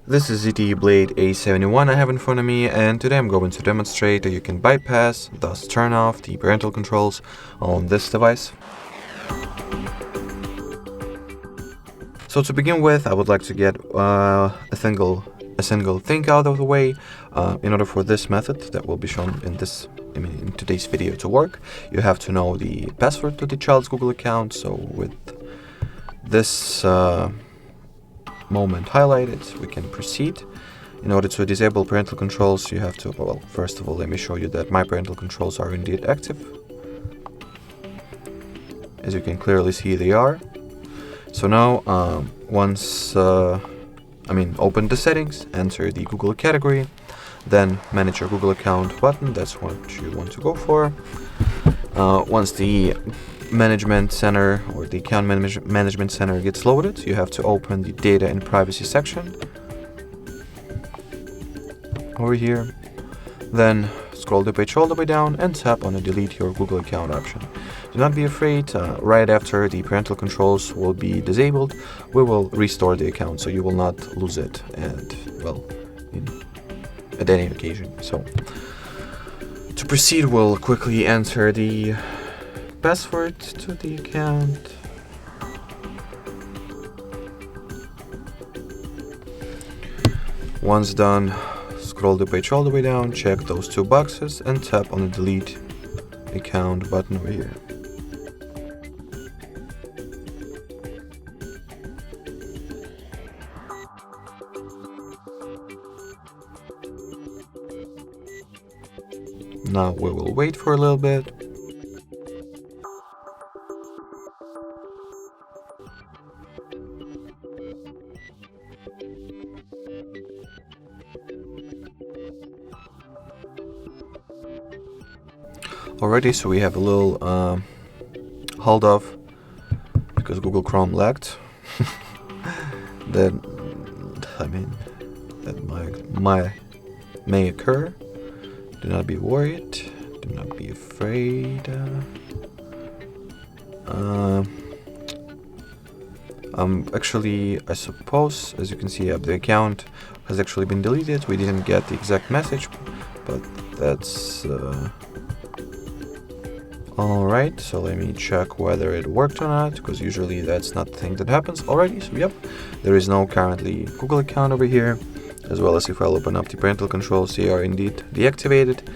This is ZTE Blade A71 I have in front of me, and today I'm going to demonstrate that you can bypass, thus turn off, the parental controls on this device. So to begin with, I would like to get a single thing out of the way. In order for this method that will be shown in today's video to work, you have to know the password to the child's Google account. So with this moment highlighted, we can proceed. In order to disable parental controls, you have to, well, first of all, let me show you that my parental controls are indeed active. As you can clearly see, they are. So now, open the settings, enter the Google category, then manage your Google account button. That's what you want to go for. Once the management center or the account management center gets loaded, you have to open the data and privacy section over here, then scroll the page all the way down and tap on the delete your Google account option. Do not be afraid, right after the parental controls will be disabled, we will restore the account, so you will not lose it at any occasion. So to proceed, we'll quickly enter the password to the account. Once done, scroll the page all the way down, check those two boxes, and tap on the delete account button over here. Now we will wait for a little bit. Already, so we have a little hold off because Google Chrome lagged. that may occur. Do not be worried. Do not be afraid. Actually, I suppose, as you can see, the account has actually been deleted. We didn't get the exact message, but that's alright. So let me check whether it worked or not, because usually that's not the thing that happens already. So yep, there is no currently Google account over here, as well as if I'll open up the parental controls, they are indeed deactivated.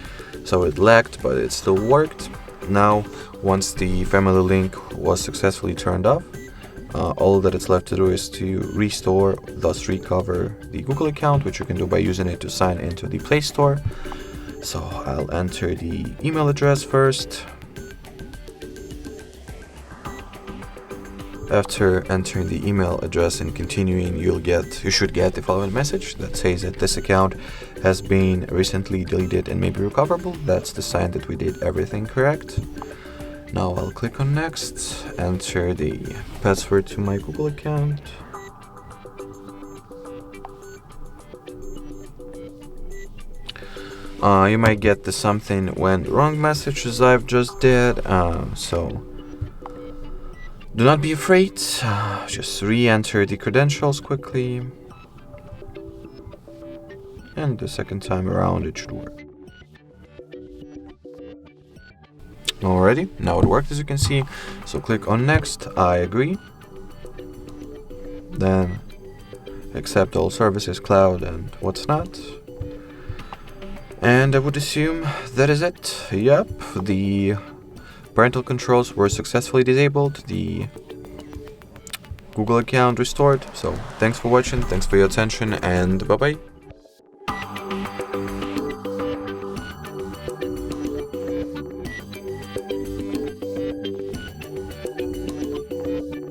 So it lagged, but it still worked. Now, once the family link was successfully turned off, all that it's left to do is to restore, thus recover the Google account, which you can do by using it to sign into the Play Store. So I'll enter the email address first. After entering the email address and continuing, you should get the following message that says that this account has been recently deleted and may be recoverable. That's the sign that we did everything correct. Now I'll click on next, enter the password to my Google account. You might get the something went wrong message, as I've just did, so do not be afraid, just re-enter the credentials quickly, and the second time around it should work. Alrighty, now it worked, as you can see. So click on next, I agree, then accept all services, cloud and what's not, and I would assume that is it. Yep, the parental controls were successfully disabled, the Google account restored. So thanks for watching, thanks for your attention, and bye bye.